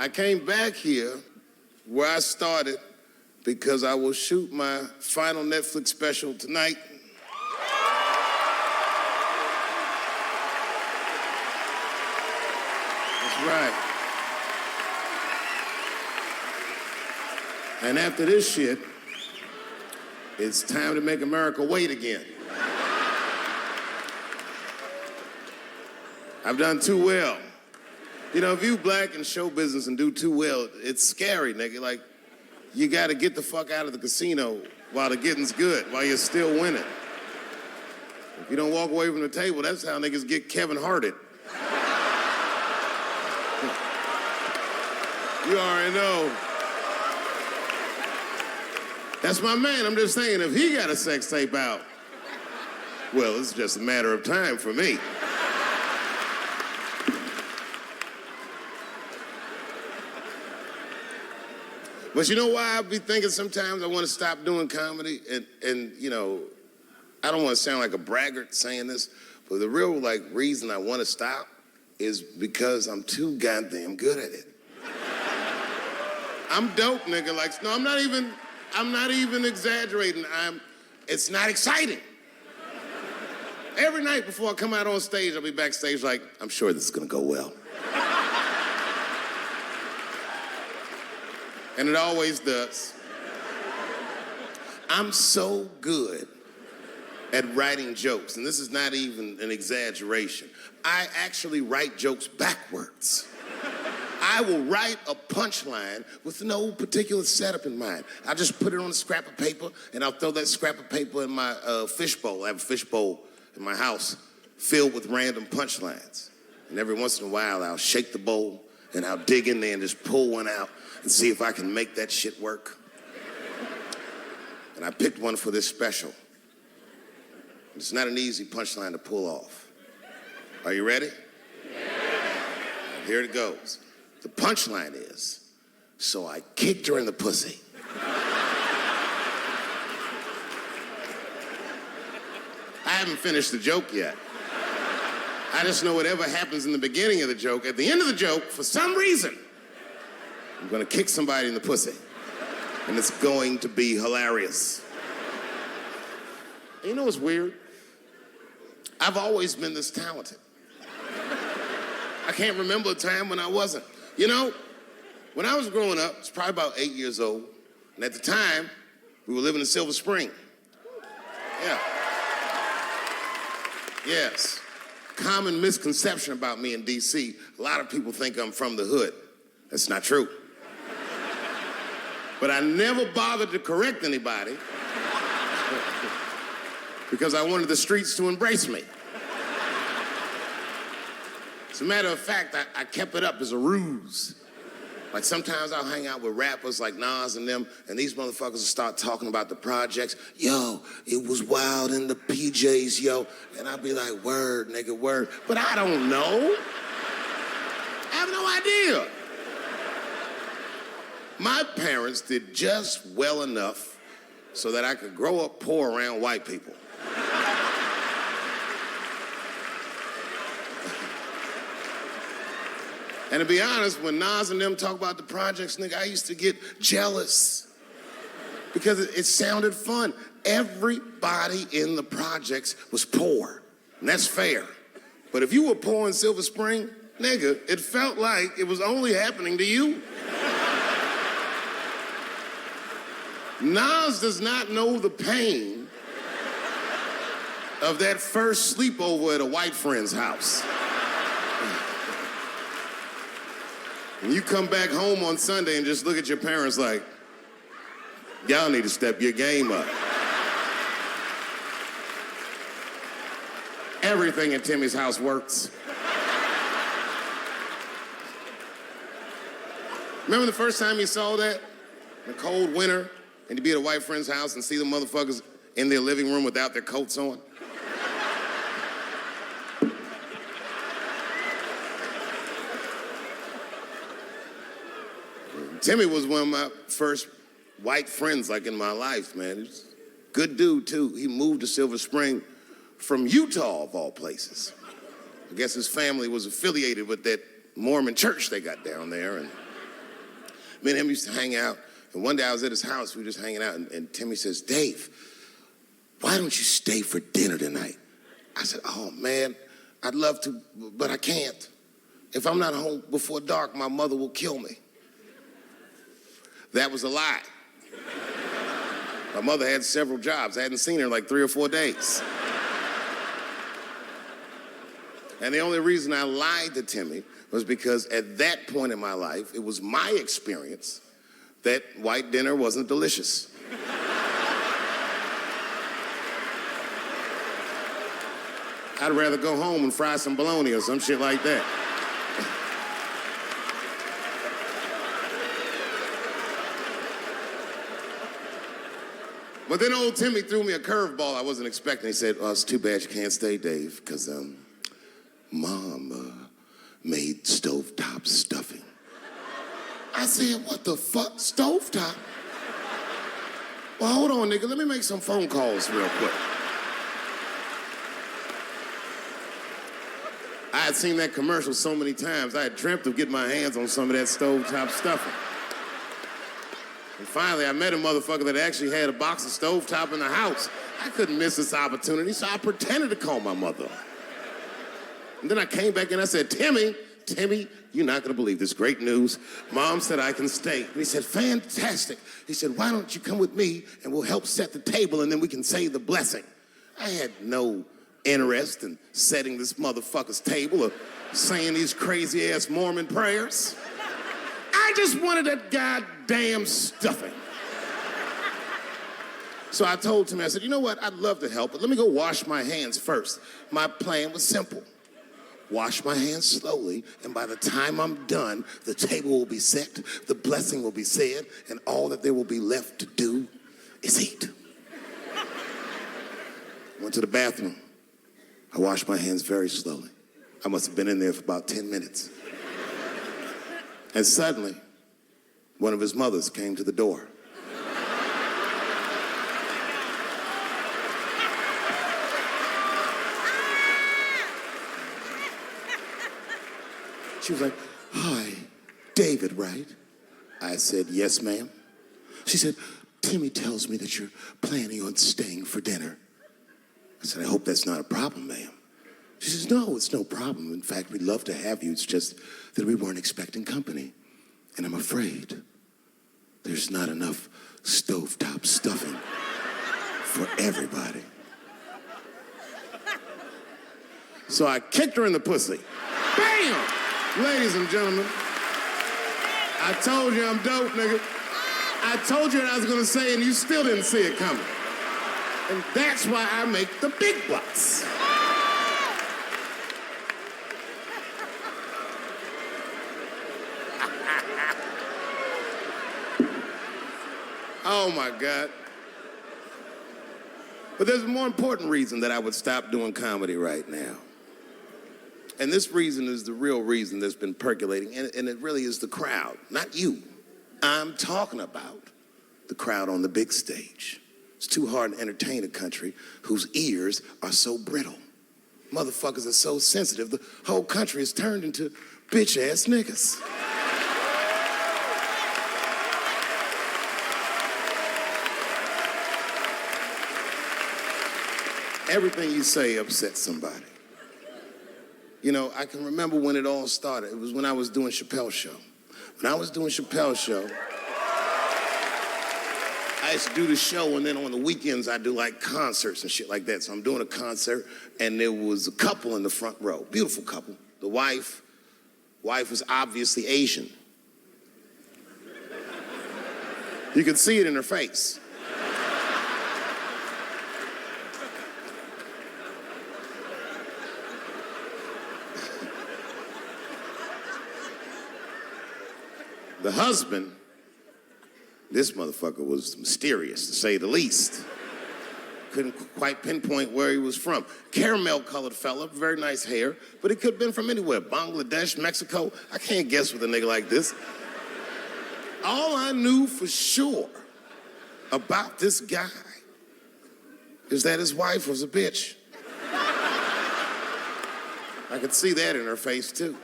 I came back here where I started because I will shoot my final Netflix special tonight. That's right. And after this shit, it's time to make America wait again. I've done too well. You know, if you black in show business and do too well, it's scary, nigga. Like, you gotta get the fuck out of the casino while the getting's good, while you're still winning. If you don't walk away from the table, that's how niggas get Kevin Harted. You already know. That's my man. I'm just saying, if he got a sex tape out, well, it's just a matter of time for me. But you know why I be thinking sometimes I want to stop doing comedy? And you know, I don't want to sound like a braggart saying this, but the real reason I want to stop is because I'm too goddamn good at it. I'm dope, nigga. No, I'm not even exaggerating. It's not exciting. Every night before I come out on stage, I'll be backstage I'm sure this is gonna go well. And it always does. I'm so good at writing jokes, and this is not even an exaggeration. I actually write jokes backwards. I will write a punchline with no particular setup in mind. I'll just put it on a scrap of paper, and I'll throw that scrap of paper in my fishbowl. I have a fishbowl in my house filled with random punchlines. And every once in a while, I'll shake the bowl, and I'll dig in there and just pull one out and see if I can make that shit work. And I picked one for this special. It's not an easy punchline to pull off. Are you ready? Yeah. Here it goes. The punchline is, so I kicked her in the pussy. I haven't finished the joke yet. I just know whatever happens in the beginning of the joke, at the end of the joke, for some reason, I'm gonna kick somebody in the pussy. And it's going to be hilarious. And you know what's weird? I've always been this talented. I can't remember a time when I wasn't. You know, when I was growing up, I was probably about 8 years old, and at the time, we were living in Silver Spring. Yeah. Yes. Common misconception about me in D.C., a lot of people think I'm from the hood. That's not true. But I never bothered to correct anybody because I wanted the streets to embrace me. As a matter of fact, I kept it up as a ruse. Like sometimes I'll hang out with rappers like Nas and them, and these motherfuckers will start talking about the projects. Yo, it was wild in the PJs, yo. And I'll be like, word, nigga, word. But I don't know. I have no idea. My parents did just well enough so that I could grow up poor around white people. And to be honest, when Nas and them talk about the projects, nigga, I used to get jealous because it sounded fun. Everybody in the projects was poor, and that's fair. But if you were poor in Silver Spring, nigga, it felt like it was only happening to you. Nas does not know the pain of that first sleepover at a white friend's house. And you come back home on Sunday and just look at your parents like, y'all need to step your game up. Everything in Timmy's house works. Remember the first time you saw that? In a cold winter, and you'd be at a white friend's house and see the motherfuckers in their living room without their coats on? Timmy was one of my first white friends, in my life, man. He's a good dude, too. He moved to Silver Spring from Utah, of all places. I guess his family was affiliated with that Mormon church they got down there, and Me and him used to hang out, and one day I was at his house, we were just hanging out, and Timmy says, Dave, why don't you stay for dinner tonight? I said, oh man, I'd love to, but I can't. If I'm not home before dark, my mother will kill me. That was a lie. My mother had several jobs. I hadn't seen her in like 3 or 4 days. And the only reason I lied to Timmy was because at that point in my life, it was my experience that white dinner wasn't delicious. I'd rather go home and fry some bologna or some shit like that. But then old Timmy threw me a curveball I wasn't expecting. He said, oh, it's too bad you can't stay, Dave, because Mom made stovetop stuffing. I said, what the fuck, stovetop? Well, hold on, nigga, let me make some phone calls real quick. I had seen that commercial so many times, I had dreamt of getting my hands on some of that stovetop stuffing. And finally, I met a motherfucker that actually had a box of stovetop in the house. I couldn't miss this opportunity, so I pretended to call my mother. And then I came back and I said, Timmy, you're not gonna believe this, great news. Mom said I can stay. And he said, fantastic. He said, why don't you come with me and we'll help set the table and then we can say the blessing. I had no interest in setting this motherfucker's table or saying these crazy ass Mormon prayers. I just wanted that goddamn stuffing. So I told Timmy, I said, you know what, I'd love to help, but let me go wash my hands first. My plan was simple. Wash my hands slowly, and by the time I'm done, the table will be set, the blessing will be said, and all that there will be left to do is eat. Went to the bathroom. I washed my hands very slowly. I must have been in there for about 10 minutes. And suddenly, one of his mothers came to the door. She was like, hi, David, right? I said, yes, ma'am. She said, Timmy tells me that you're planning on staying for dinner. I said, I hope that's not a problem, ma'am. She says, no, it's no problem. In fact, we'd love to have you. It's just that we weren't expecting company. And I'm afraid there's not enough stovetop stuffing for everybody. So I kicked her in the pussy. Bam! Ladies and gentlemen, I told you I'm dope, nigga. I told you what I was gonna say and you still didn't see it coming. And that's why I make the big bucks. Oh my God. But there's a more important reason that I would stop doing comedy right now. And this reason is the real reason that's been percolating, and it really is the crowd, not you. I'm talking about the crowd on the big stage. It's too hard to entertain a country whose ears are so brittle. Motherfuckers are so sensitive, the whole country is turned into bitch-ass niggas. Everything you say upsets somebody. You know, I can remember when it all started. It was when I was doing Chappelle show. When I was doing Chappelle show, I used to do the show, and then on the weekends I do like concerts and shit like that. So I'm doing a concert, and there was a couple in the front row, beautiful couple. The wife was obviously Asian. You could see it in her face. The husband, this motherfucker was mysterious, to say the least. Couldn't quite pinpoint where he was from. Caramel-colored fella, very nice hair, but he could have been from anywhere. Bangladesh, Mexico. I can't guess with a nigga like this. All I knew for sure about this guy is that his wife was a bitch. I could see that in her face, too.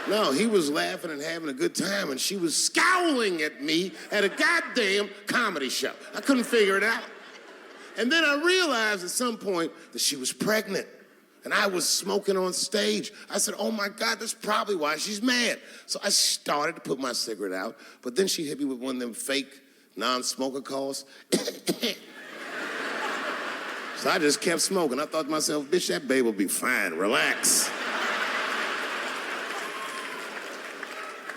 No, he was laughing and having a good time, and she was scowling at me at a goddamn comedy show. I couldn't figure it out. And then I realized at some point that she was pregnant, and I was smoking on stage. I said, oh my God, that's probably why she's mad. So I started to put my cigarette out, but then she hit me with one of them fake non-smoker calls. So I just kept smoking. I thought to myself, bitch, that babe will be fine, relax.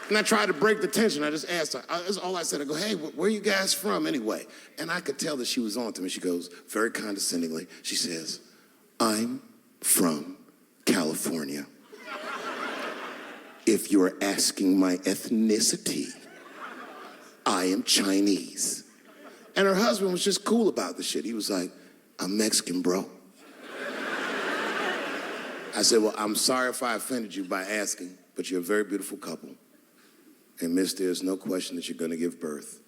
And I tried to break the tension. I just asked her, that's all I said. I go, hey, where are you guys from anyway? And I could tell that she was on to me. She goes, very condescendingly, she says, I'm from California. If you're asking my ethnicity, I am Chinese. And her husband was just cool about the shit. He was like, I'm Mexican, bro. I said, well, I'm sorry if I offended you by asking, but you're a very beautiful couple. And miss, there's no question that you're gonna give birth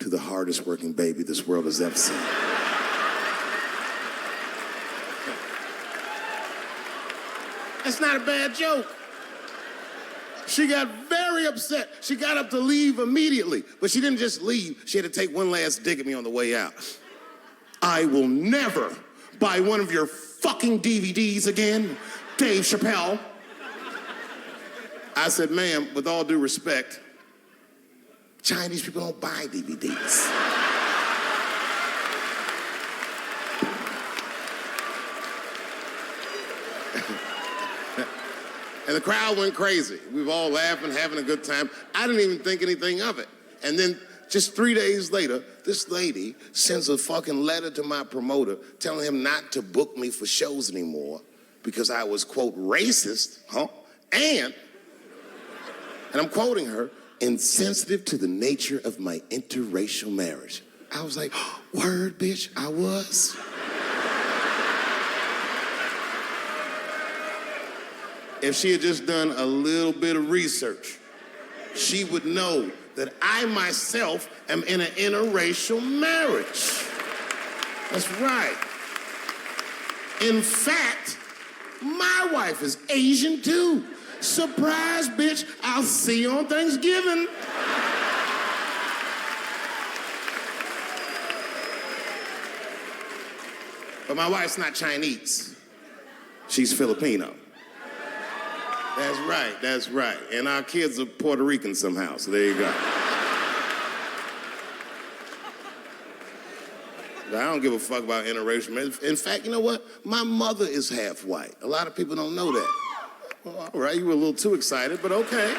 to the hardest working baby this world has ever seen. That's not a bad joke. She got very upset. She got up to leave immediately, but she didn't just leave. She had to take one last dig at me on the way out. I will never buy one of your fucking DVDs again, Dave Chappelle. I said, ma'am, with all due respect, Chinese people don't buy DVDs. And the crowd went crazy. We were all laughing, having a good time. I didn't even think anything of it. And then just 3 days later, this lady sends a fucking letter to my promoter telling him not to book me for shows anymore because I was, quote, racist, and I'm quoting her, insensitive to the nature of my interracial marriage. I was like, word, bitch, I was. If she had just done a little bit of research, she would know that I myself am in an interracial marriage. That's right. In fact, my wife is Asian too. Surprise, bitch, I'll see you on Thanksgiving. But my wife's not Chinese. She's Filipino. That's right. And our kids are Puerto Rican somehow, so there you go. But I don't give a fuck about interracial marriage. In fact, you know what? My mother is half white. A lot of people don't know that. Well, all right, you were a little too excited, but okay.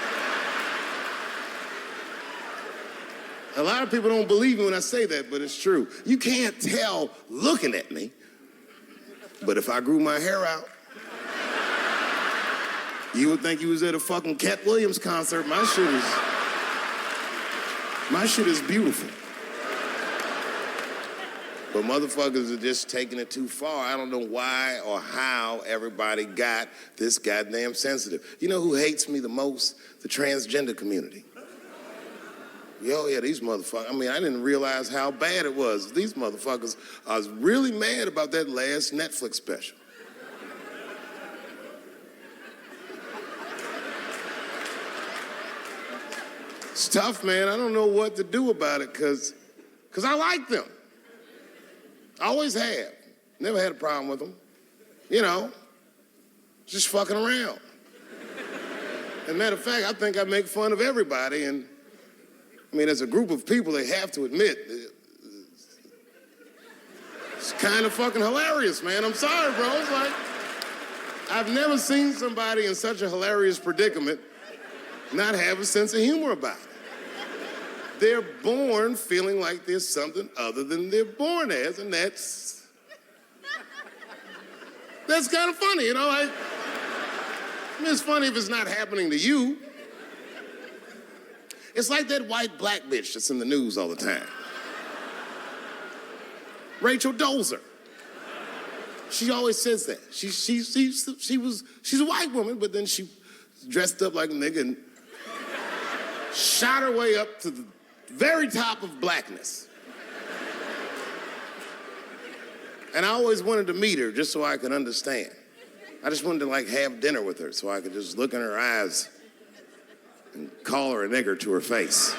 A lot of people don't believe me when I say that, but it's true. You can't tell looking at me, but if I grew my hair out, you would think you was at a fucking Cat Williams concert. My shit is beautiful. But motherfuckers are just taking it too far. I don't know why or how everybody got this goddamn sensitive. You know who hates me the most? The transgender community. Yo, yeah, these motherfuckers. I mean, I didn't realize how bad it was. These motherfuckers are really mad about that last Netflix special. It's tough, man. I don't know what to do about it because I like them. I always have. Never had a problem with them. You know, just fucking around. As a matter of fact, I think I make fun of everybody. And I mean, as a group of people, they have to admit, it's kind of fucking hilarious, man. I'm sorry, bro. It's like, I've never seen somebody in such a hilarious predicament not have a sense of humor about it. They're born feeling like there's something other than they're born as, and that's kind of funny, you know? I mean, it's funny if it's not happening to you. It's like that white black bitch that's in the news all the time. Rachel Dolezal. She always says that. She's a white woman, but then she dressed up like a nigga and shot her way up to the very top of blackness. And I always wanted to meet her just so I could understand. I just wanted to like have dinner with her so I could just look in her eyes and call her a nigger to her face.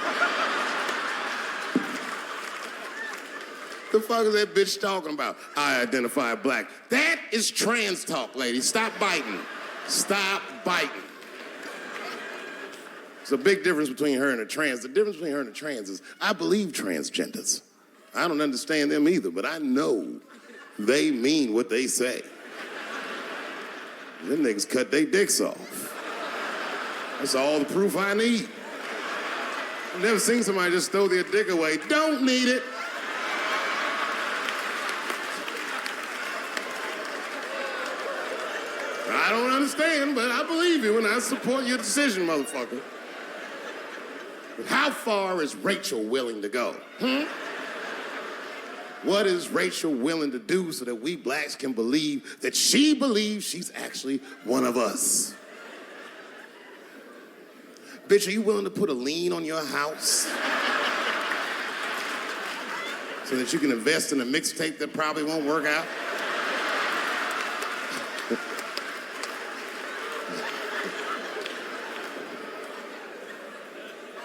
The fuck is that bitch talking about? I identify black. That is trans talk, lady. Stop biting. Stop biting. There's a big difference between her and a trans. The difference between her and a trans is I believe transgenders. I don't understand them either, but I know they mean what they say. Them niggas cut their dicks off. That's all the proof I need. I've never seen somebody just throw their dick away. Don't need it. I don't understand, but I believe you and I support your decision, motherfucker. But how far is Rachel willing to go? What is Rachel willing to do so that we blacks can believe that she believes she's actually one of us? Bitch, are you willing to put a lien on your house so that you can invest in a mixtape that probably won't work out?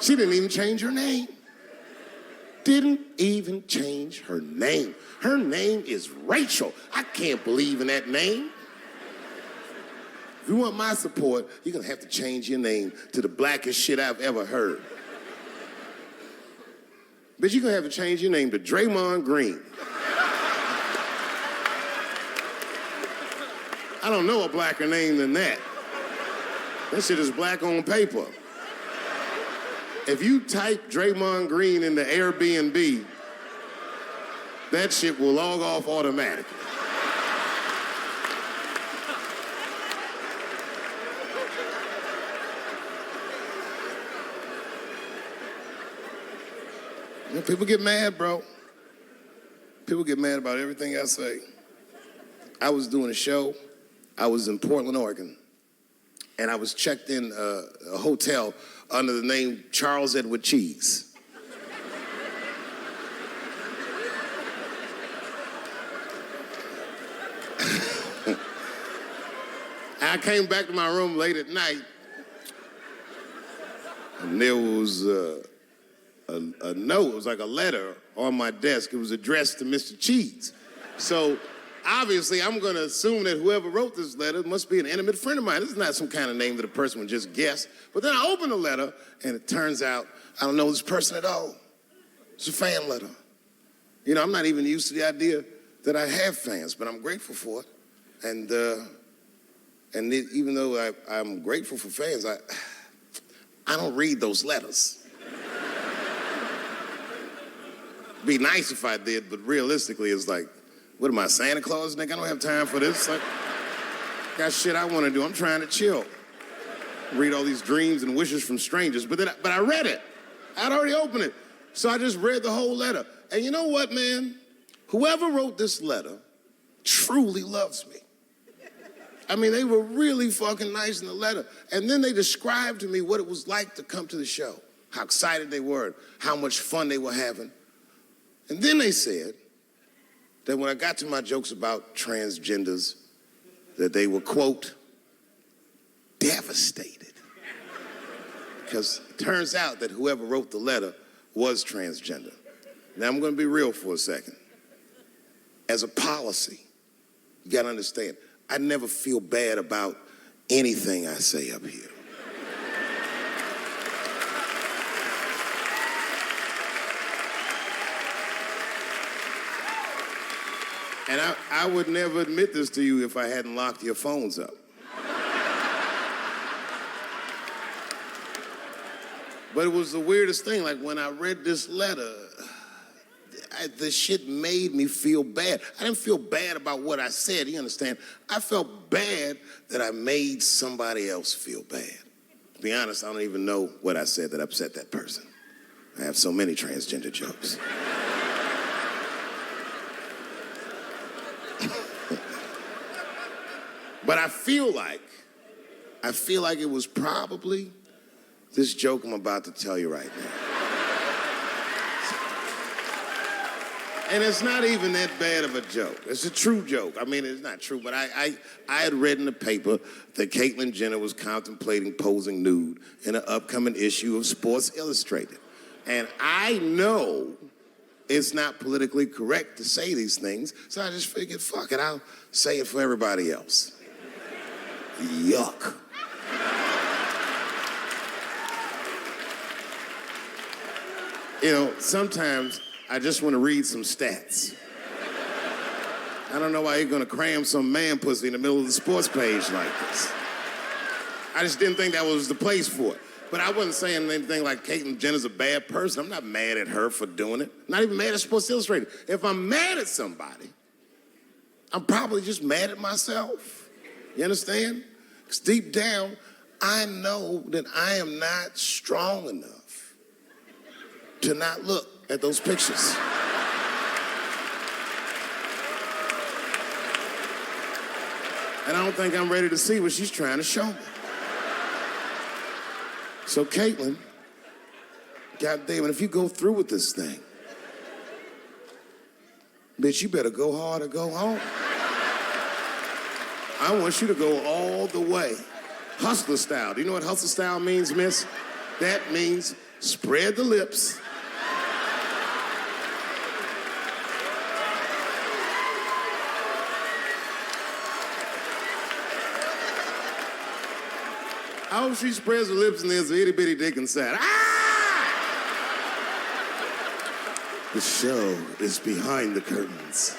She didn't even change her name. Didn't even change her name. Her name is Rachel. I can't believe in that name. If you want my support, you're gonna have to change your name to the blackest shit I've ever heard. Bitch, you're gonna have to change your name to Draymond Green. I don't know a blacker name than that. That shit is black on paper. If you type Draymond Green into Airbnb, that shit will log off automatically. You know, people get mad, bro. People get mad about everything I say. I was doing a show. I was in Portland, Oregon, and I was checked in a hotel under the name Charles Edward Cheese. I came back to my room late at night, and there was a note. It was like a letter on my desk. It was addressed to Mr. Cheese. So obviously, I'm going to assume that whoever wrote this letter must be an intimate friend of mine. This is not some kind of name that a person would just guess. But then I open the letter, and it turns out I don't know this person at all. It's a fan letter. You know, I'm not even used to the idea that I have fans, but I'm grateful for it. And even though I'm grateful for fans, I don't read those letters. It'd be nice if I did, but realistically, it's like, what am I, Santa Claus, nigga? I don't have time for this. Like, got shit I want to do. I'm trying to chill. Read all these dreams and wishes from strangers. But I read it. I'd already opened it. So I just read the whole letter. And you know what, man? Whoever wrote this letter truly loves me. I mean, they were really fucking nice in the letter. And then they described to me what it was like to come to the show, how excited they were, how much fun they were having. And then they said that when I got to my jokes about transgenders, that they were, quote, devastated. Because it turns out that whoever wrote the letter was transgender. Now, I'm going to be real for a second. As a policy, you got to understand, I never feel bad about anything I say up here. And I would never admit this to you if I hadn't locked your phones up. But it was the weirdest thing. Like, when I read this letter, the shit made me feel bad. I didn't feel bad about what I said, you understand? I felt bad that I made somebody else feel bad. To be honest, I don't even know what I said that upset that person. I have so many transgender jokes. But I feel like it was probably this joke I'm about to tell you right now. And it's not even that bad of a joke. It's a true joke. I mean, it's not true, but I had read in the paper that Caitlyn Jenner was contemplating posing nude in an upcoming issue of Sports Illustrated. And I know it's not politically correct to say these things, so I just figured, fuck it, I'll say it for everybody else. Yuck. You know, sometimes I just want to read some stats. I don't know why you're gonna cram some man pussy in the middle of the sports page like this. I just didn't think that was the place for it. But I wasn't saying anything like Caitlyn Jenner's a bad person. I'm not mad at her for doing it. Not even mad at Sports Illustrated. If I'm mad at somebody, I'm probably just mad at myself. You understand? Because deep down, I know that I am not strong enough to not look at those pictures. And I don't think I'm ready to see what she's trying to show me. So Caitlyn, goddamn it, if you go through with this thing, bitch, you better go hard or go home. I want you to go all the way. Hustler style. Do you know what hustler style means, miss? That means spread the lips. I hope she spreads her lips and there's an itty bitty dick inside. Ah! The show is behind the curtains.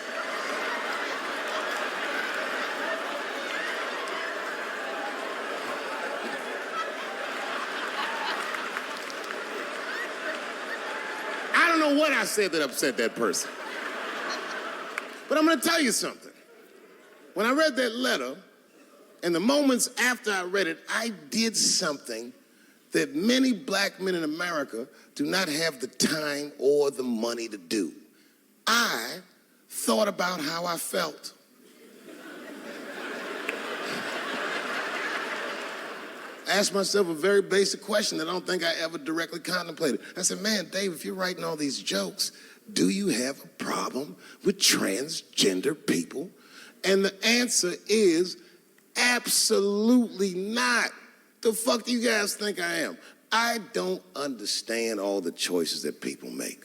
I don't know what I said that upset that person. But I'm gonna tell you something. When I read that letter, and the moments after I read it, I did something that many black men in America do not have the time or the money to do. I thought about how I felt. I asked myself a very basic question that I don't think I ever directly contemplated. I said, man, Dave, if you're writing all these jokes, do you have a problem with transgender people? And the answer is, absolutely not. The fuck do you guys think I am? I don't understand all the choices that people make.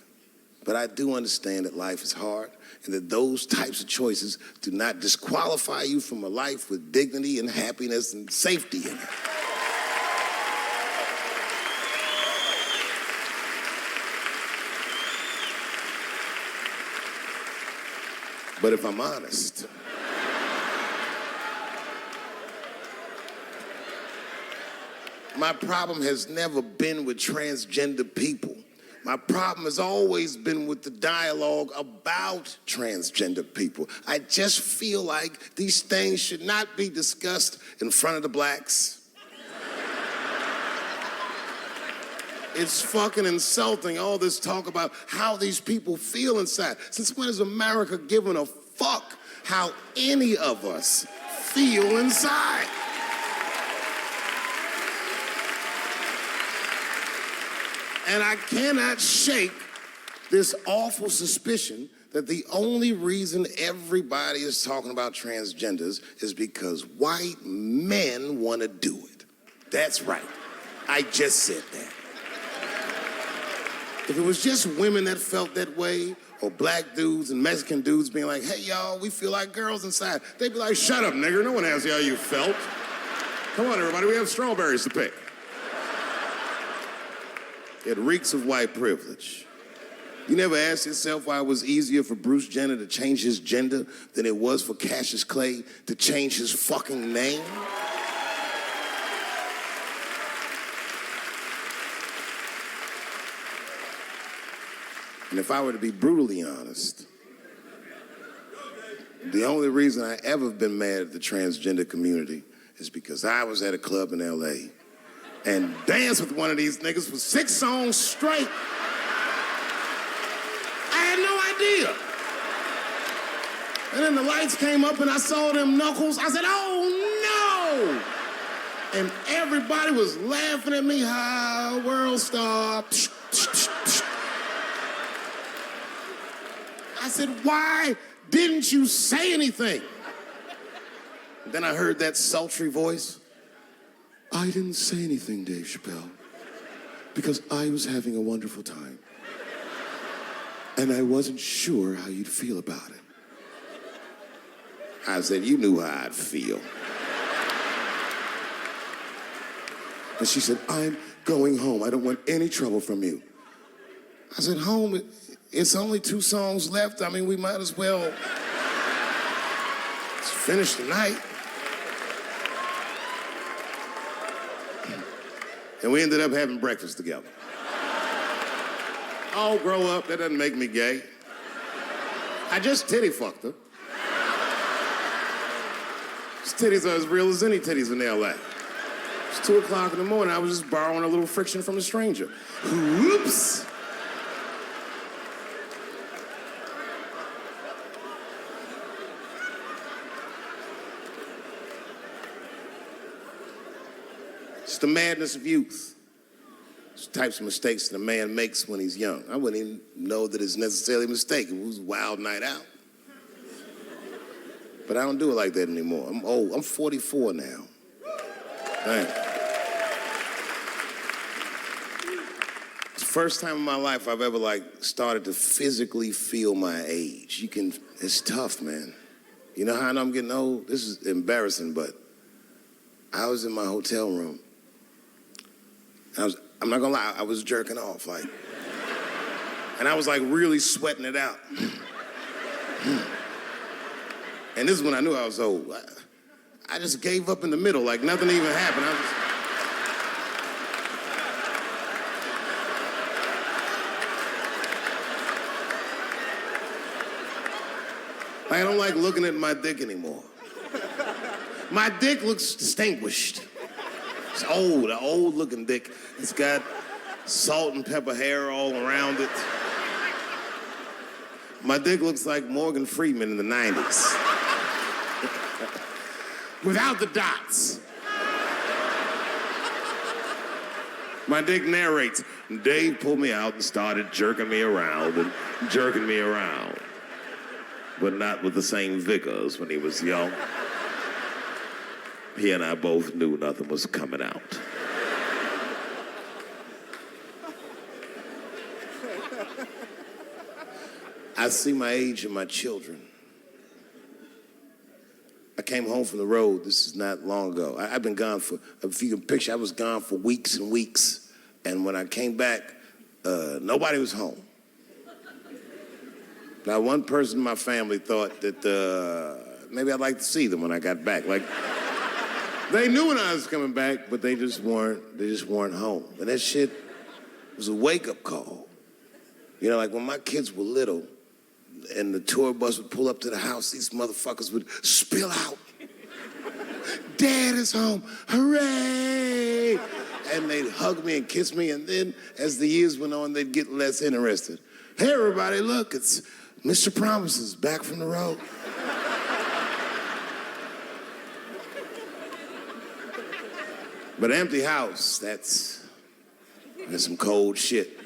But I do understand that life is hard and that those types of choices do not disqualify you from a life with dignity and happiness and safety in it. But if I'm honest, my problem has never been with transgender people. My problem has always been with the dialogue about transgender people. I just feel like these things should not be discussed in front of the blacks. It's fucking insulting, all this talk about how these people feel inside. Since when has America given a fuck how any of us feel inside? And I cannot shake this awful suspicion that the only reason everybody is talking about transgenders is because white men want to do it. That's right. I just said that. If it was just women that felt that way, or black dudes and Mexican dudes being like, hey, y'all, we feel like girls inside, they'd be like, shut up, nigger. No one asked you how you felt. Come on, everybody, we have strawberries to pick. It reeks of white privilege. You never asked yourself why it was easier for Bruce Jenner to change his gender than it was for Cassius Clay to change his fucking name? And if I were to be brutally honest, the only reason I ever been mad at the transgender community is because I was at a club in LA and danced with one of these niggas for 6 songs straight. I had no idea. And then the lights came up and I saw them knuckles. I said, oh no! And everybody was laughing at me, hi, world star. I said, why didn't you say anything? Then I heard that sultry voice. I didn't say anything, Dave Chappelle, because I was having a wonderful time. And I wasn't sure how you'd feel about it. I said, you knew how I'd feel. And she said, I'm going home. I don't want any trouble from you. I said, home, it's only 2 songs left. I mean, we might as well finish the night. And we ended up having breakfast together. Oh, grow up, that doesn't make me gay. I just titty fucked her. His titties are as real as any titties in L.A. It's 2 o'clock in the morning. I was just borrowing a little friction from a stranger. Whoops. It's the madness of youth. It's the types of mistakes that a man makes when he's young. I wouldn't even know that it's necessarily a mistake. It was a wild night out. But I don't do it like that anymore. I'm old. I'm 44 now. Thank you. It's the first time in my life I've ever started to physically feel my age. It's tough, man. You know how I know I'm getting old? This is embarrassing, but I was in my hotel room. I'm not gonna lie, I was jerking off, and I was really sweating it out. And this is when I knew I was old. I just gave up in the middle, nothing even happened. I don't like looking at my dick anymore. My dick looks distinguished. It's old, an old-looking dick. It's got salt and pepper hair all around it. My dick looks like Morgan Freeman in the 90s. Without the dots. My dick narrates, Dave pulled me out and started jerking me around and jerking me around. But not with the same vigor as when he was young. He and I both knew nothing was coming out. I see my age in my children. I came home from the road. This is not long ago. I've been gone for, if you can picture, I was gone for weeks and weeks. And when I came back, nobody was home. Now, one person in my family thought that maybe I'd like to see them when I got back. They knew when I was coming back, but they just weren't home. And that shit was a wake-up call. You know, when my kids were little and the tour bus would pull up to the house, these motherfuckers would spill out. Dad is home, hooray! And they'd hug me and kiss me, and then as the years went on, they'd get less interested. Hey, everybody, look, it's Mr. Promises back from the road. But empty house, that's some cold shit.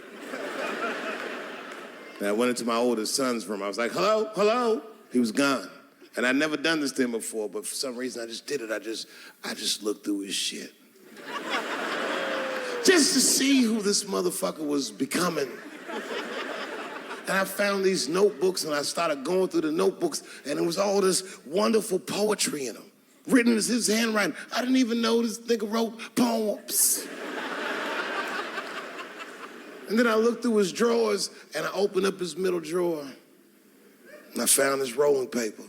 And I went into my oldest son's room. I was like, hello, hello. He was gone. And I'd never done this to him before, but for some reason I just did it. I just looked through his shit. Just to see who this motherfucker was becoming. And I found these notebooks and I started going through the notebooks and it was all this wonderful poetry in them. Written in his handwriting. I didn't even know this nigga wrote poems. And then I looked through his drawers and I opened up his middle drawer and I found his rolling paper.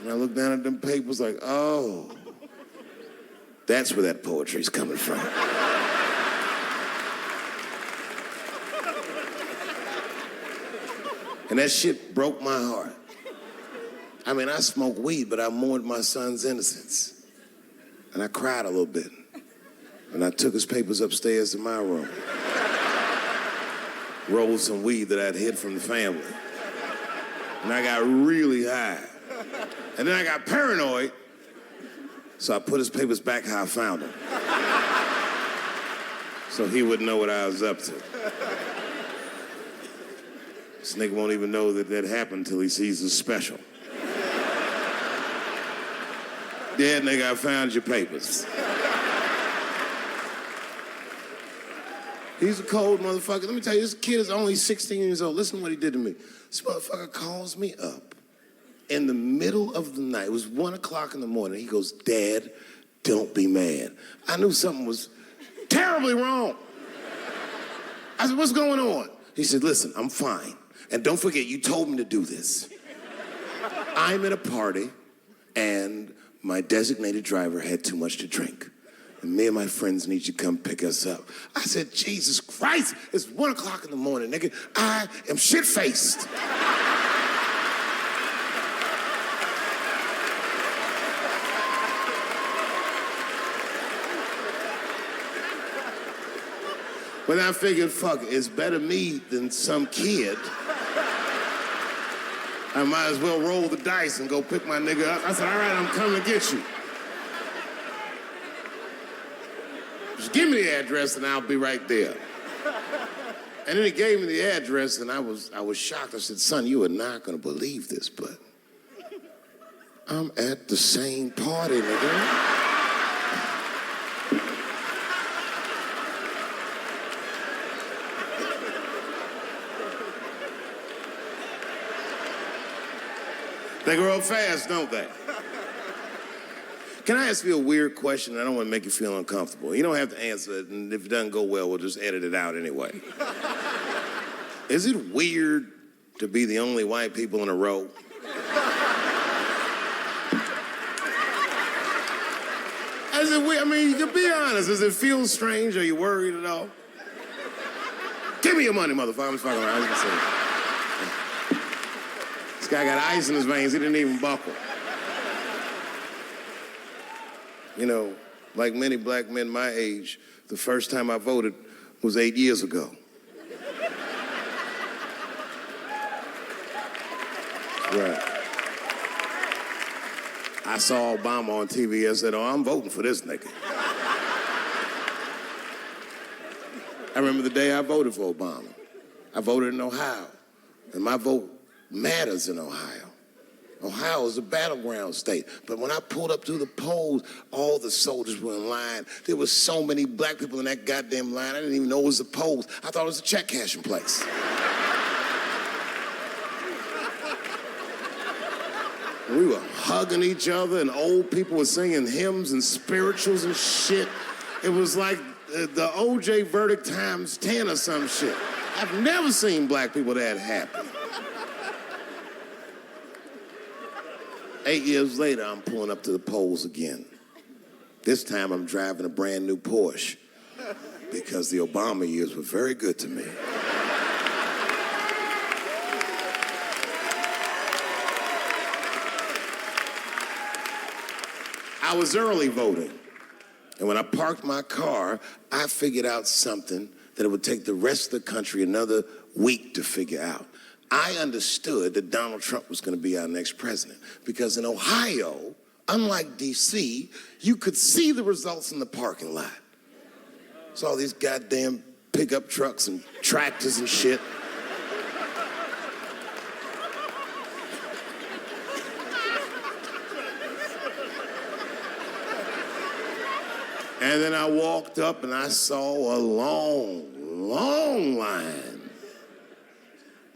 And I looked down at them papers oh, that's where that poetry's coming from. And that shit broke my heart. I mean, I smoked weed, but I mourned my son's innocence. And I cried a little bit. And I took his papers upstairs to my room. Rolled some weed that I'd hid from the family. And I got really high. And then I got paranoid, so I put his papers back how I found them. So he wouldn't know what I was up to. This nigga won't even know that happened until he sees the special. Yeah, nigga, I found your papers. He's a cold motherfucker. Let me tell you, this kid is only 16 years old. Listen to what he did to me. This motherfucker calls me up in the middle of the night. It was 1 o'clock in the morning. He goes, Dad, don't be mad. I knew something was terribly wrong. I said, what's going on? He said, listen, I'm fine. And don't forget, you told me to do this. I'm at a party, and my designated driver had too much to drink. And me and my friends need you to come pick us up. I said, Jesus Christ, it's 1 o'clock in the morning, nigga. I am shit-faced. But I figured, fuck it, it's better me than some kid. I might as well roll the dice and go pick my nigga up. I said, all right, I'm coming to get you. Just give me the address and I'll be right there. And then he gave me the address and I was shocked. I said, son, you are not gonna believe this, but I'm at the same party, nigga. They grow up fast, don't they? Can I ask you a weird question? I don't want to make you feel uncomfortable. You don't have to answer it, and if it doesn't go well, we'll just edit it out anyway. Is it weird to be the only white people in a row? Is it weird? I mean, you can be honest. Does it feel strange? Are you worried at all? Give me your money, motherfucker. I'm just fucking around. I was gonna say. This guy got ice in his veins. He didn't even buckle. You know, like many black men my age, the first time I voted was 8 years ago. Right. I saw Obama on TV. I said, oh, I'm voting for this nigga. I remember the day I voted for Obama. I voted in Ohio, and my vote matters in Ohio. Ohio is a battleground state. But when I pulled up to the polls, all the soldiers were in line. There were so many black people in that goddamn line, I didn't even know it was the polls. I thought it was a check cashing place. We were hugging each other, and old people were singing hymns and spirituals and shit. It was like the OJ verdict times 10 or some shit. I've never seen black people that happy. 8 years later, I'm pulling up to the polls again. This time, I'm driving a brand new Porsche because the Obama years were very good to me. I was early voting, and when I parked my car, I figured out something that it would take the rest of the country another week to figure out. I understood that Donald Trump was going to be our next president because in Ohio, unlike D.C., you could see the results in the parking lot. Saw these goddamn pickup trucks and tractors and shit. And then I walked up and I saw a long, long line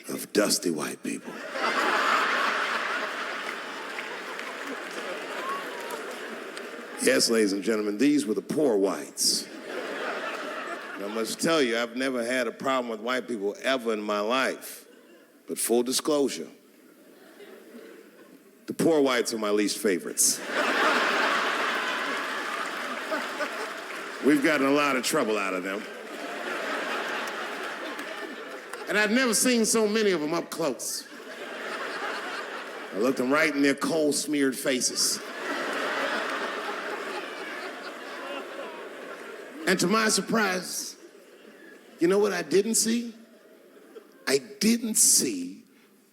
of dusty white people. Yes, ladies and gentlemen, these were the poor whites. And I must tell you, I've never had a problem with white people ever in my life. But full disclosure, the poor whites are my least favorites. We've gotten a lot of trouble out of them. And I'd never seen so many of them up close. I looked them right in their coal-smeared faces. And to my surprise, you know what I didn't see? I didn't see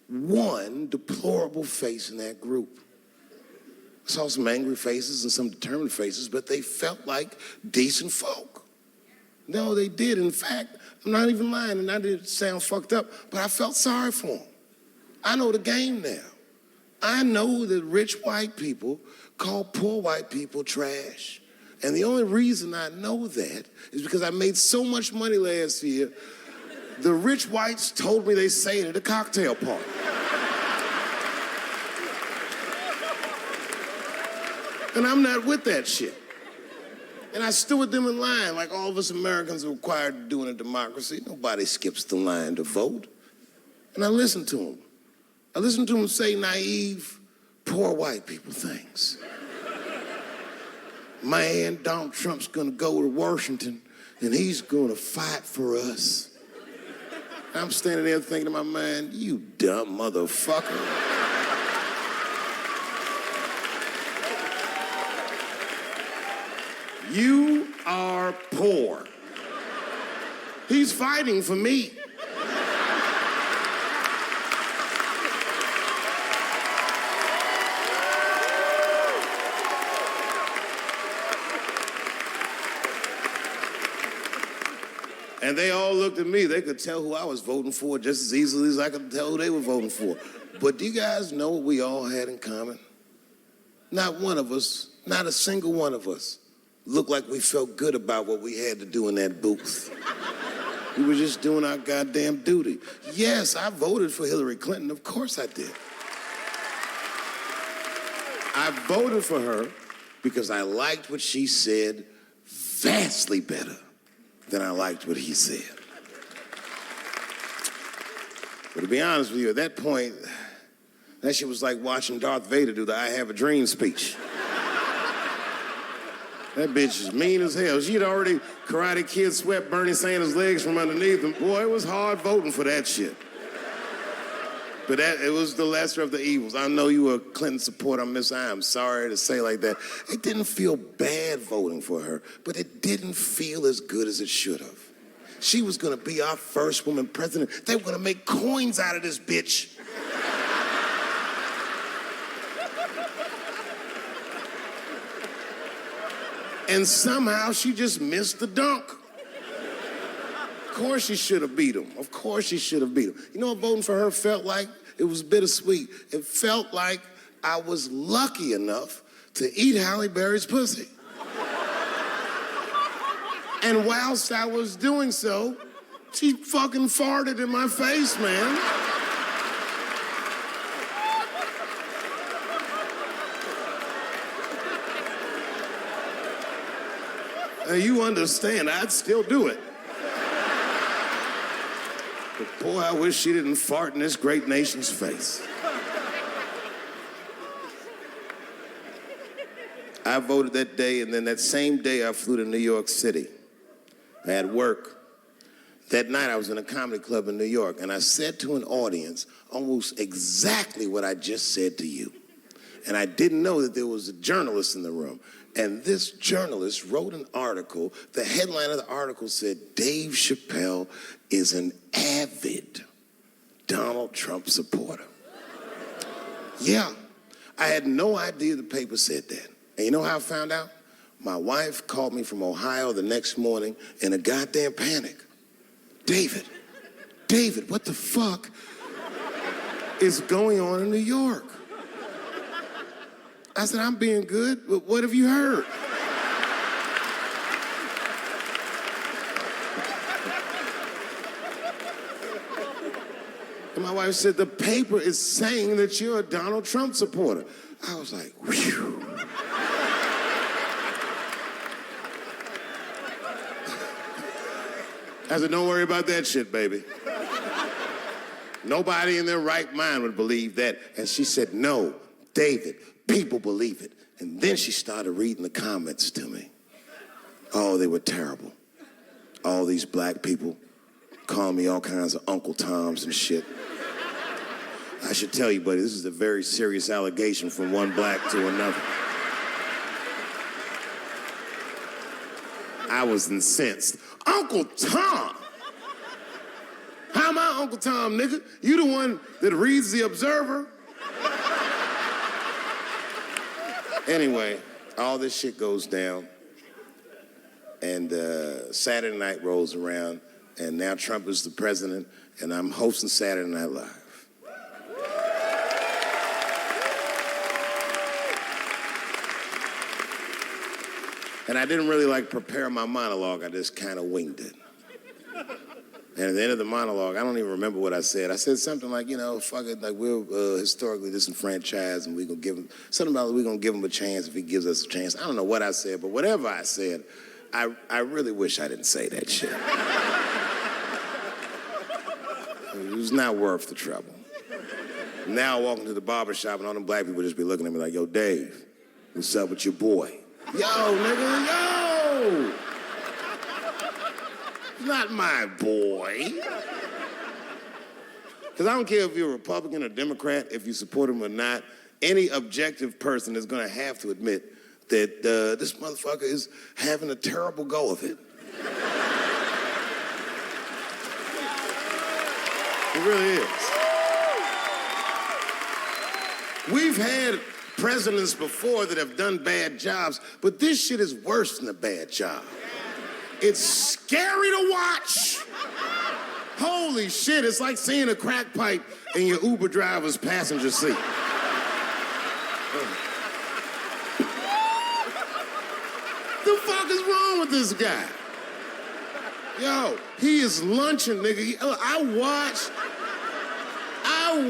one deplorable face in that group. I saw some angry faces and some determined faces, but they felt like decent folk. No, they did. In fact, I'm not even lying, and I didn't sound fucked up, but I felt sorry for them. I know the game now. I know that rich white people call poor white people trash. And the only reason I know that is because I made so much money last year, the rich whites told me they say it at a cocktail party. And I'm not with that shit. And I stood with them in line, like all of us Americans are required to do in a democracy. Nobody skips the line to vote. And I listened to them. I listened to them say naive, poor white people things. Man, Donald Trump's gonna go to Washington and he's gonna fight for us. I'm standing there thinking to my mind, you dumb motherfucker. You are poor. He's fighting for me. And they all looked at me. They could tell who I was voting for just as easily as I could tell who they were voting for. But do you guys know what we all had in common? Not one of us, not a single one of us, looked like we felt good about what we had to do in that booth. We were just doing our goddamn duty. Yes, I voted for Hillary Clinton. Of course I did. I voted for her because I liked what she said vastly better than I liked what he said. But to be honest with you, at that point, that shit was like watching Darth Vader do the I Have a Dream speech. That bitch is mean as hell. She'd already Karate Kid swept Bernie Sanders' legs from underneath him. Boy, it was hard voting for that shit. But it was the lesser of the evils. I know you were a Clinton supporter, Miss I. I'm sorry to say like that. It didn't feel bad voting for her, but it didn't feel as good as it should have. She was gonna be our first woman president. They were gonna make coins out of this bitch. And somehow she just missed the dunk. Of course she should have beat him. Of course she should have beat him. You know what voting for her felt like? It was bittersweet. It felt like I was lucky enough to eat Halle Berry's pussy. And whilst I was doing so, she fucking farted in my face, man. Now you understand, I'd still do it. But boy, I wish she didn't fart in this great nation's face. I voted that day, and then that same day I flew to New York City. I had work. That night I was in a comedy club in New York, and I said to an audience almost exactly what I just said to you. And I didn't know that there was a journalist in the room. And this journalist wrote an article. The headline of the article said, Dave Chappelle is an avid Donald Trump supporter. Yeah, I had no idea the paper said that. And you know how I found out? My wife called me from Ohio the next morning in a goddamn panic. David, what the fuck is going on in New York? I said, I'm being good, but what have you heard? And my wife said, the paper is saying that you're a Donald Trump supporter. I was like, whew. I said, don't worry about that shit, baby. Nobody in their right mind would believe that. And she said, no, David, people believe it. And then she started reading the comments to me. Oh, they were terrible. All these black people calling me all kinds of Uncle Toms and shit. I should tell you, buddy, this is a very serious allegation from one black to another. I was incensed. Uncle Tom? How am I Uncle Tom, nigga? You the one that reads The Observer? Anyway, all this shit goes down. And Saturday night rolls around, and now Trump is the president, and I'm hosting Saturday Night Live. And I didn't really prepare my monologue. I just kind of winged it. And at the end of the monologue, I don't even remember what I said. I said something like, fuck it, we're historically disenfranchised, and we're gonna give him something about we're gonna give him a chance if he gives us a chance. I don't know what I said, but whatever I said, I really wish I didn't say that shit. It was not worth the trouble. Now I walk into the barber shop and all them black people just be looking at me like, yo, Dave, what's up with your boy? Yo, nigga, yo! Not my boy. Because I don't care if you're a Republican or Democrat, if you support him or not, any objective person is going to have to admit that this motherfucker is having a terrible go of it. It really is. We've had presidents before that have done bad jobs, but this shit is worse than a bad job. It's scary to watch. Holy shit, it's like seeing a crack pipe in your Uber driver's passenger seat. The fuck is wrong with this guy? Yo, he is lunching, nigga. I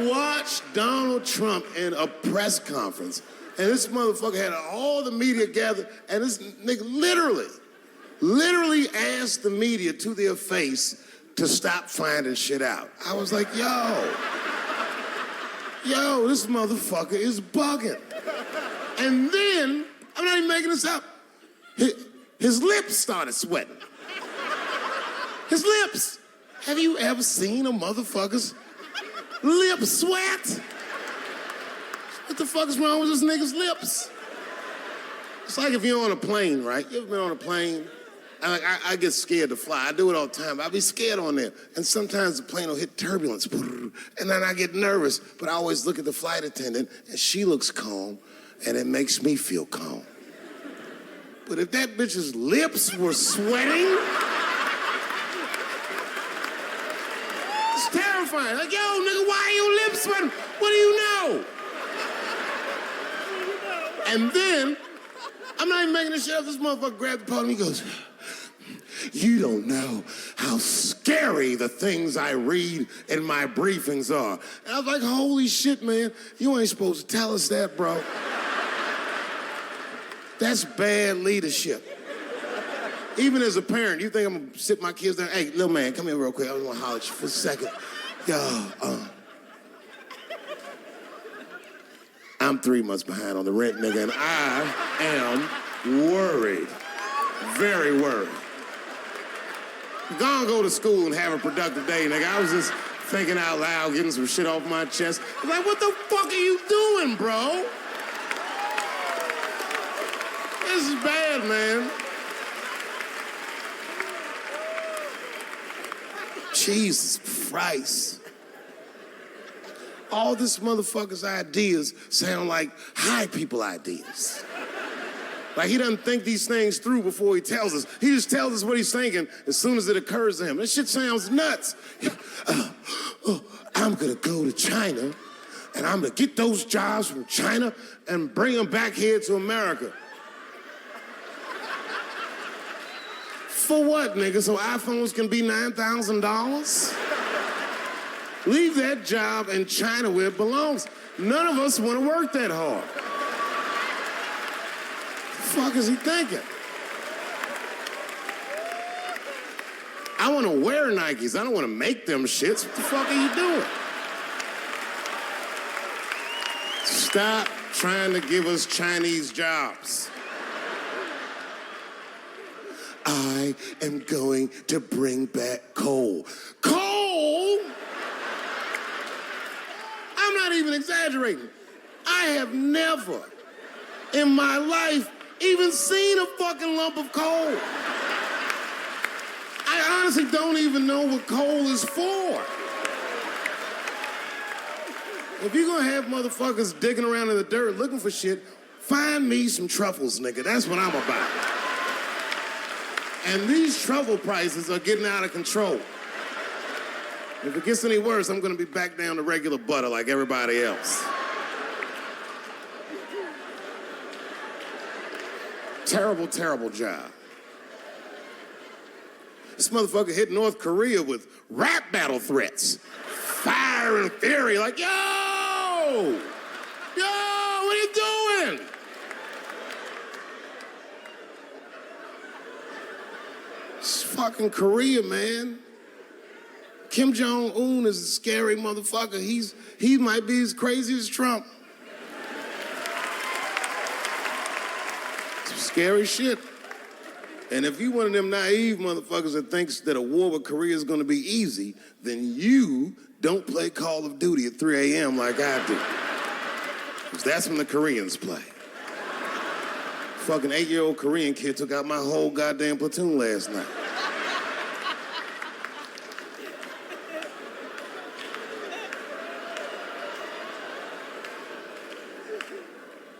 watched Donald Trump in a press conference, and this motherfucker had all the media gathered, and this nigga literally asked the media to their face to stop finding shit out. I was like, yo, this motherfucker is bugging. And then, I'm not even making this up, his lips started sweating. His lips. Have you ever seen a motherfucker's lip sweat? What the fuck is wrong with this nigga's lips? It's like if you're on a plane, right? You ever been on a plane? I get scared to fly. I do it all the time. I be scared on there. And sometimes the plane will hit turbulence. And then I get nervous. But I always look at the flight attendant, and she looks calm, and it makes me feel calm. But if that bitch's lips were sweating, it's terrifying. Like, yo, nigga, why are your lips sweating? What do you know? And then, I'm not even making this shit up. This motherfucker grabbed the podium, he goes, you don't know how scary the things I read in my briefings are. And I was like, holy shit, man, you ain't supposed to tell us that, bro. That's bad leadership. Even as a parent, you think I'm gonna sit my kids down? Hey, little man, come here real quick. I just wanna holler at you for a second. Yo, I'm 3 months behind on the rent, nigga, and I am worried. Very worried. Go to school and have a productive day, nigga. I was just thinking out loud, getting some shit off my chest. I was like, what the fuck are you doing, bro? This is bad, man. Jesus Christ. All this motherfucker's ideas sound like high people ideas. Like he doesn't think these things through before he tells us. He just tells us what he's thinking as soon as it occurs to him. This shit sounds nuts. I'm gonna go to China and I'm gonna get those jobs from China and bring them back here to America. For what, nigga? So iPhones can be $9,000? Leave that job in China where it belongs. None of us want to work that hard. What the fuck is he thinking? I want to wear Nikes. I don't want to make them shits. What the fuck are you doing? Stop trying to give us Chinese jobs. I am going to bring back coal. Coal? I'm not even exaggerating. I have never in my life even seen a fucking lump of coal. I honestly don't even know what coal is for. If you're gonna have motherfuckers digging around in the dirt looking for shit, find me some truffles, nigga. That's what I'm about. And these truffle prices are getting out of control. If it gets any worse, I'm gonna be back down to regular butter like everybody else. Terrible, terrible job. This motherfucker hit North Korea with rap battle threats. Fire and fury, like, yo, what are you doing? It's fucking Korea, man. Kim Jong-un is a scary motherfucker. He might be as crazy as Trump. Some scary shit. And if you one of them naive motherfuckers that thinks that a war with Korea is gonna be easy, then you don't play Call of Duty at 3 a.m. like I do. Because that's when the Koreans play. Fucking 8-year-old Korean kid took out my whole goddamn platoon last night.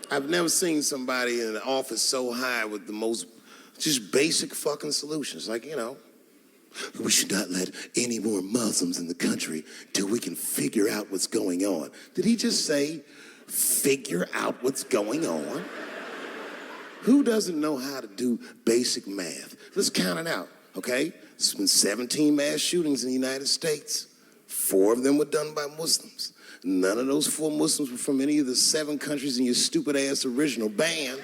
I've never seen somebody in the office so high with the most just basic fucking solutions. Like, you know, we should not let any more Muslims in the country till we can figure out what's going on. Did he just say, figure out what's going on? Who doesn't know how to do basic math? Let's count it out, okay? There's been 17 mass shootings in the United States. 4 of them were done by Muslims. None of those 4 Muslims were from any of the 7 countries in your stupid ass original band.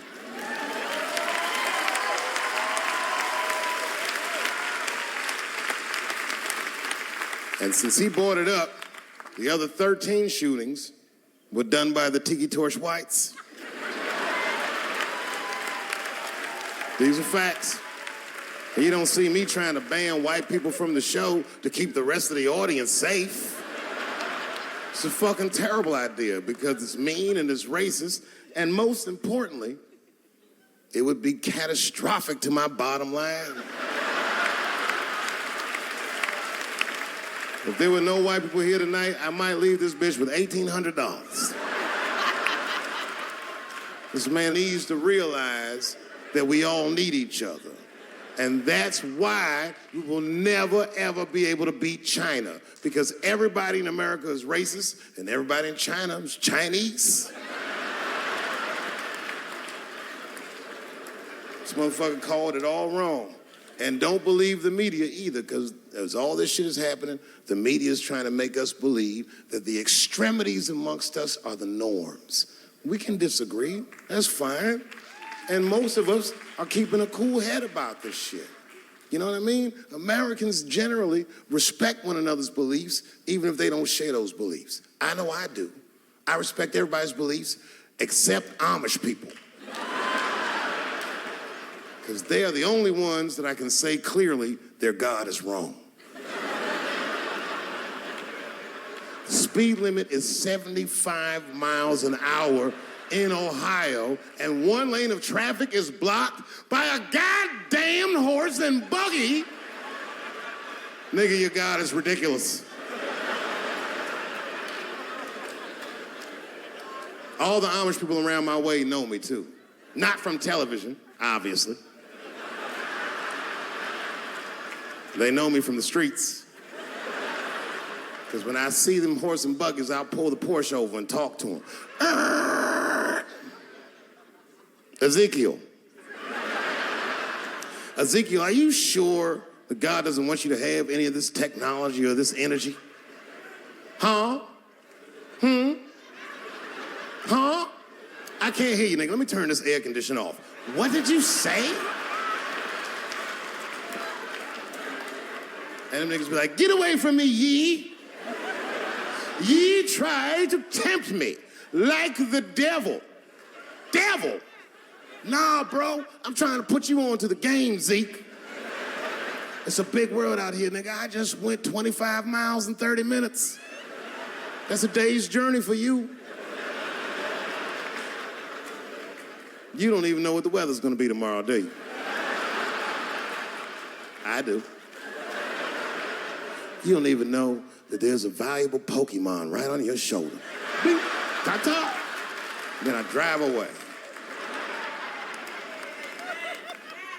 And since he brought it up, the other 13 shootings were done by the Tiki Torch whites. These are facts. And you don't see me trying to ban white people from the show to keep the rest of the audience safe. It's a fucking terrible idea because it's mean and it's racist. And most importantly, it would be catastrophic to my bottom line. If there were no white people here tonight, I might leave this bitch with $1,800. This man needs to realize that we all need each other. And that's why we will never, ever be able to beat China. Because everybody in America is racist, and everybody in China is Chinese. This motherfucker called it all wrong. And don't believe the media either, because as all this shit is happening, the media is trying to make us believe that the extremities amongst us are the norms. We can disagree, that's fine. And most of us are keeping a cool head about this shit. You know what I mean? Americans generally respect one another's beliefs, even if they don't share those beliefs. I know I do. I respect everybody's beliefs except Amish people. Because they are the only ones that I can say clearly their God is wrong. The speed limit is 75 miles an hour in Ohio, and 1 lane of traffic is blocked by a goddamn horse and buggy. Nigga, your God is ridiculous. All the Amish people around my way know me too. Not from television, obviously. They know me from the streets. Because when I see them horse and buggies, I'll pull the Porsche over and talk to them. Ezekiel, are you sure that God doesn't want you to have any of this technology or this energy? Huh? Huh? I can't hear you, nigga. Let me turn this air conditioner off. What did you say? And them niggas be like, get away from me, ye. Ye tried to tempt me like the devil. Devil? Nah, bro, I'm trying to put you on to the game, Zeke. It's a big world out here, nigga. I just went 25 miles in 30 minutes. That's a day's journey for you. You don't even know what the weather's gonna be tomorrow, do you? I do. You don't even know that there's a valuable Pokemon right on your shoulder. Beep, ta-ta. Then I drive away.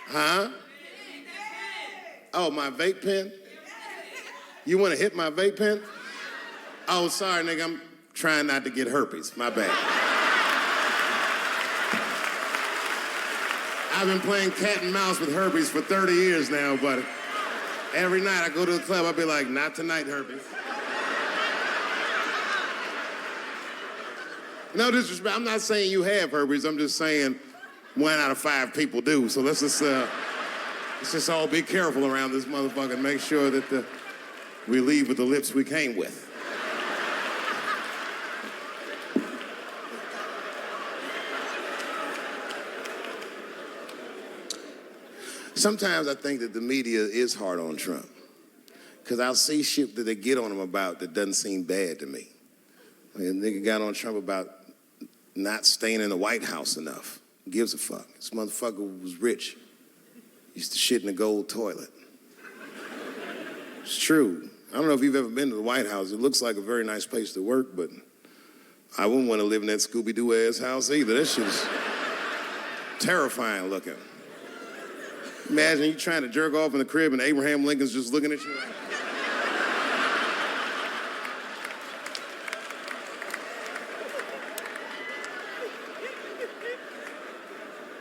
Huh? Oh, my vape pen? You want to hit my vape pen? Oh, sorry, nigga, I'm trying not to get herpes. My bad. I've been playing cat and mouse with herpes for 30 years now, but every night I go to the club, I'll be like, not tonight, herpes. No disrespect, I'm not saying you have herpes, I'm just saying 1 out of 5 people do. So let's just all be careful around this motherfucker and make sure that we leave with the lips we came with. Sometimes I think that the media is hard on Trump, because I'll see shit that they get on him about that doesn't seem bad to me. Like a nigga got on Trump about not staying in the White House enough. Who gives a fuck? This motherfucker was rich. Used to shit in a gold toilet. It's true. I don't know if you've ever been to the White House. It looks like a very nice place to work, but I wouldn't want to live in that Scooby-Doo ass house either. That shit's terrifying looking. Imagine you trying to jerk off in the crib and Abraham Lincoln's just looking at you like...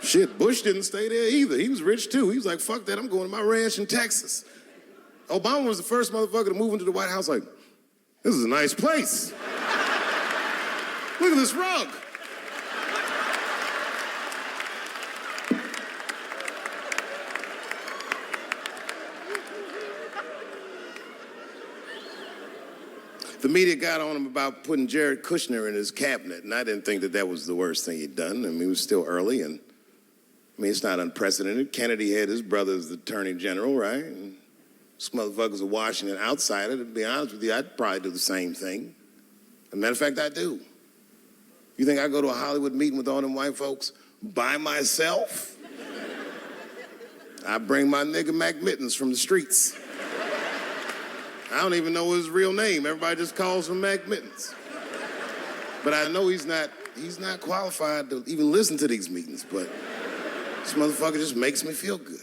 Shit, Bush didn't stay there either. He was rich too. He was like, fuck that, I'm going to my ranch in Texas. Obama was the first motherfucker to move into the White House like, this is a nice place. Look at this rug. The media got on him about putting Jared Kushner in his cabinet, and I didn't think that that was the worst thing he'd done. I mean, it was still early, and I mean, it's not unprecedented. Kennedy had his brother as the attorney general, right? And this motherfucker's a Washington outsider. To be honest with you, I'd probably do the same thing. As a matter of fact, I do. You think I go to a Hollywood meeting with all them white folks by myself? I bring my nigga Mac Mittens from the streets. I don't even know his real name. Everybody just calls him Mac Mittens. But I know he's not qualified to even listen to these meetings, but this motherfucker just makes me feel good.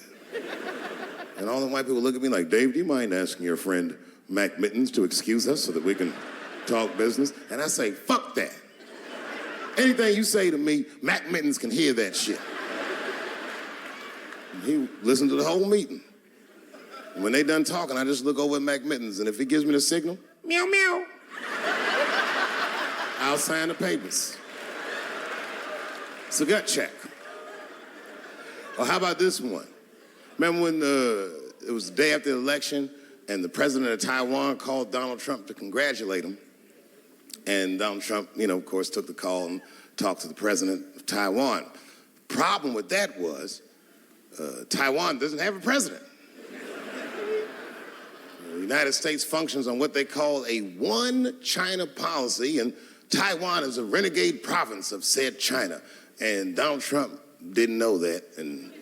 And all the white people look at me like, Dave, do you mind asking your friend Mac Mittens to excuse us so that we can talk business? And I say, fuck that. Anything you say to me, Mac Mittens can hear that shit. And he listened to the whole meeting. And when they done talking, I just look over at Mac Mittens, and if he gives me the signal, meow, meow, I'll sign the papers. It's a gut check. Or how about this one? Remember when it was the day after the election, and the president of Taiwan called Donald Trump to congratulate him? And Donald Trump, you know, of course, took the call and talked to the president of Taiwan. The problem with that was Taiwan doesn't have a president. The United States functions on what they call a one China policy, and Taiwan is a renegade province of said China. And Donald Trump didn't know that and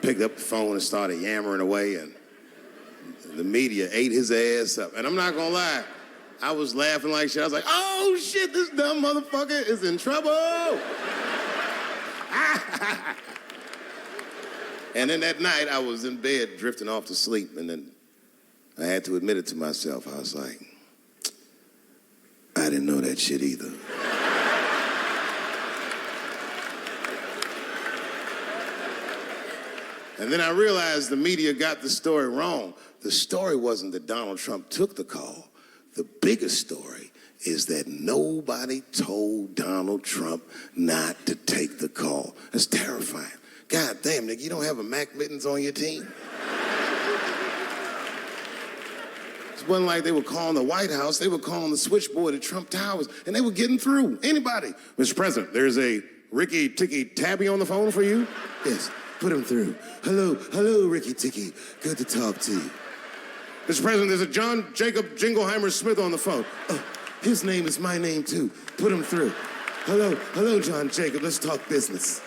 picked up the phone and started yammering away, and the media ate his ass up. And I'm not gonna lie, I was laughing like shit. I was like, oh shit, this dumb motherfucker is in trouble. And then that night I was in bed drifting off to sleep, and then I had to admit it to myself. I was like, I didn't know that shit either. And then I realized the media got the story wrong. The story wasn't that Donald Trump took the call. The biggest story is that nobody told Donald Trump not to take the call. That's terrifying. God damn, nigga, you don't have a Mac Mittens on your team? It wasn't like they were calling the White House. They were calling the switchboard at Trump Towers, and they were getting through. Anybody. Mr. President, there's a Ricky Ticky Tabby on the phone for you? Yes, put him through. Hello, Ricky Ticky. Good to talk to you. Mr. President, there's a John Jacob Jingleheimer Smith on the phone. Oh, his name is my name, too. Put him through. Hello, John Jacob. Let's talk business.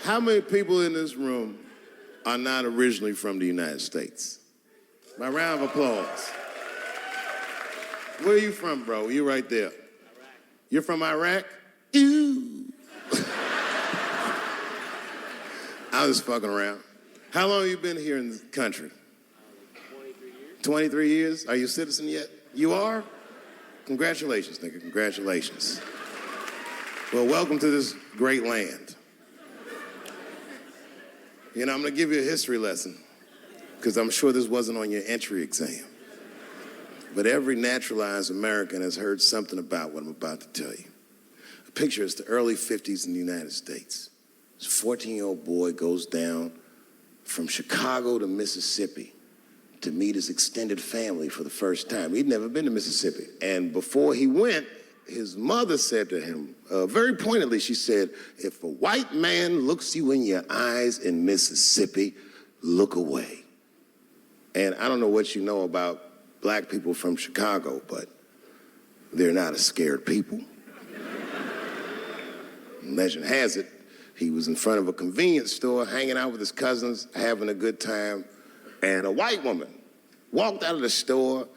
How many people in this room are not originally from the United States? My round of applause. Where are you from, bro? You right there. Iraq. You're from Iraq? Ew. I was fucking around. How long have you been here in the country? 23 years. 23 years? Are you a citizen yet? You are? Congratulations, nigga. Congratulations. Well, welcome to this great land. You know, I'm going to give you a history lesson because I'm sure this wasn't on your entry exam. But every naturalized American has heard something about what I'm about to tell you. A picture is the early 50s in the United States. This 14-year-old boy goes down from Chicago to Mississippi to meet his extended family for the first time. He'd never been to Mississippi. And before he went, his mother said to him, very pointedly, she said, if a white man looks you in your eyes in Mississippi, look away. And I don't know what you know about black people from Chicago, but they're not a scared people. Legend has it, he was in front of a convenience store, hanging out with his cousins, having a good time, and a white woman walked out of the store,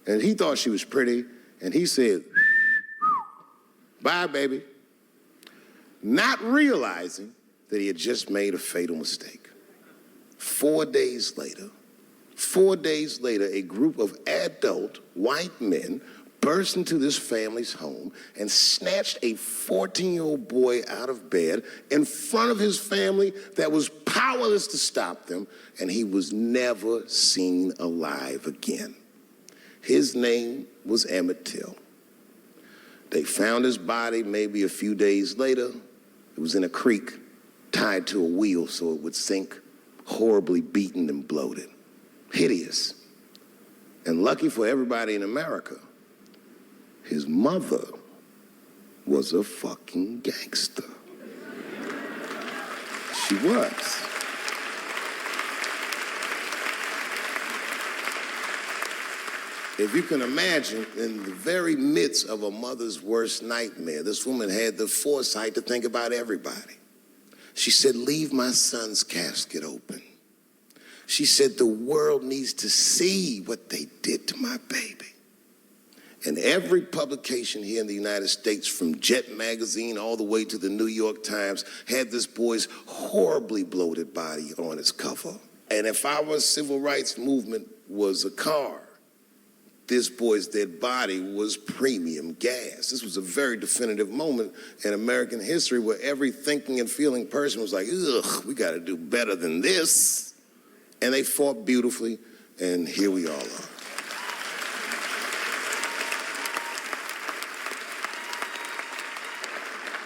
and he thought she was pretty, and he said, bye, baby, not realizing that he had just made a fatal mistake. 4 days later, a group of adult white men burst into this family's home and snatched a 14-year-old boy out of bed in front of his family that was powerless to stop them, and he was never seen alive again. His name was Emmett Till. They found his body maybe a few days later. It was in a creek, tied to a wheel so it would sink, horribly beaten and bloated. Hideous. And lucky for everybody in America, his mother was a fucking gangster. She was. If you can imagine, in the very midst of a mother's worst nightmare, this woman had the foresight to think about everybody. She said, leave my son's casket open. She said, the world needs to see what they did to my baby. And every publication here in the United States, from Jet Magazine all the way to the New York Times, had this boy's horribly bloated body on its cover. And if our civil rights movement was a car, this boy's dead body was premium gas. This was a very definitive moment in American history where every thinking and feeling person was like, ugh, we got to do better than this. And they fought beautifully, and here we all are.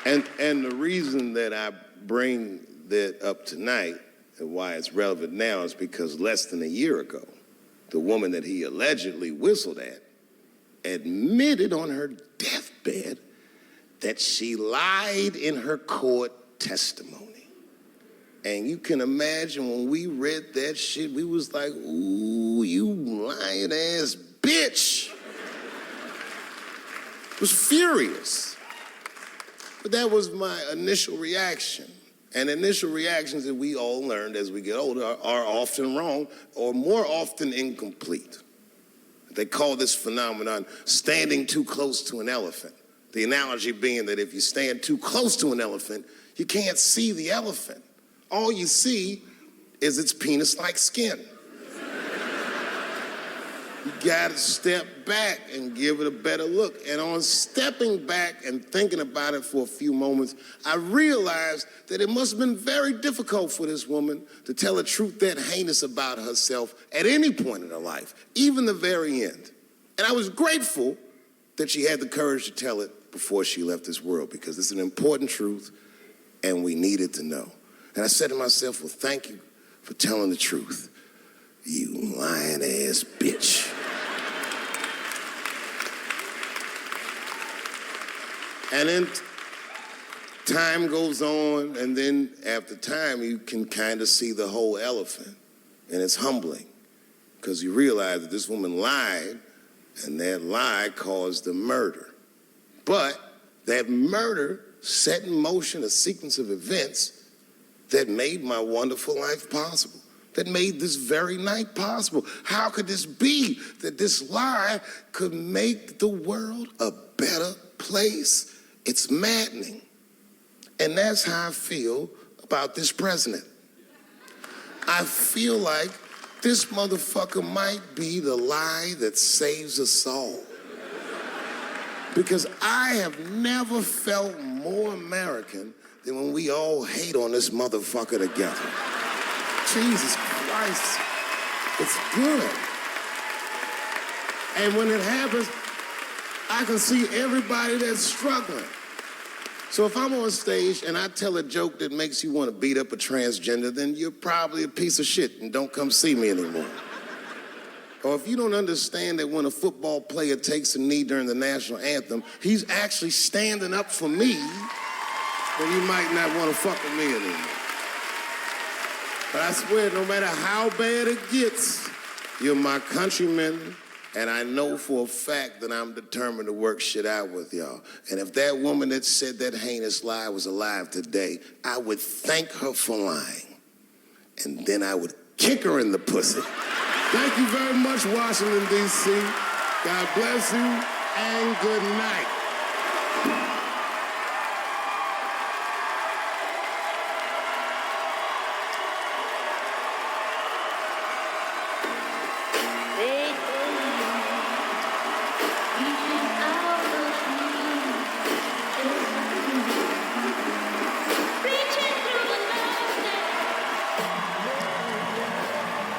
And the reason that I bring that up tonight and why it's relevant now is because less than a year ago, the woman that he allegedly whistled at admitted on her deathbed that she lied in her court testimony. And you can imagine when we read that shit, we was like, ooh, you lying ass bitch. Was furious. But that was my initial reaction. And initial reactions that we all learned as we get older are often wrong or more often incomplete. They call this phenomenon standing too close to an elephant. The analogy being that if you stand too close to an elephant, you can't see the elephant. All you see is its penis-like skin. You gotta step back and give it a better look. And on stepping back and thinking about it for a few moments, I realized that it must have been very difficult for this woman to tell a truth that heinous about herself at any point in her life, even the very end. And I was grateful that she had the courage to tell it before she left this world, because it's an important truth and we needed to know. And I said to myself, well, thank you for telling the truth, you lying ass bitch. And then time goes on, and then after time, you can kind of see the whole elephant. And it's humbling, because you realize that this woman lied, and that lie caused the murder. But that murder set in motion a sequence of events that made my wonderful life possible, that made this very night possible. How could this be that this lie could make the world a better place? It's maddening. And that's how I feel about this president. I feel like this motherfucker might be the lie that saves us all. Because I have never felt more American than when we all hate on this motherfucker together. Jesus Christ, it's good. And when it happens, I can see everybody that's struggling. So if I'm on stage and I tell a joke that makes you want to beat up a transgender, then you're probably a piece of shit and don't come see me anymore. Or if you don't understand that when a football player takes a knee during the national anthem, he's actually standing up for me, then you might not want to fuck with me anymore. But I swear, no matter how bad it gets, you're my countrymen, and I know for a fact that I'm determined to work shit out with y'all. And if that woman that said that heinous lie was alive today, I would thank her for lying. And then I would kick her in the pussy. Thank you very much, Washington, D.C. God bless you, and good night.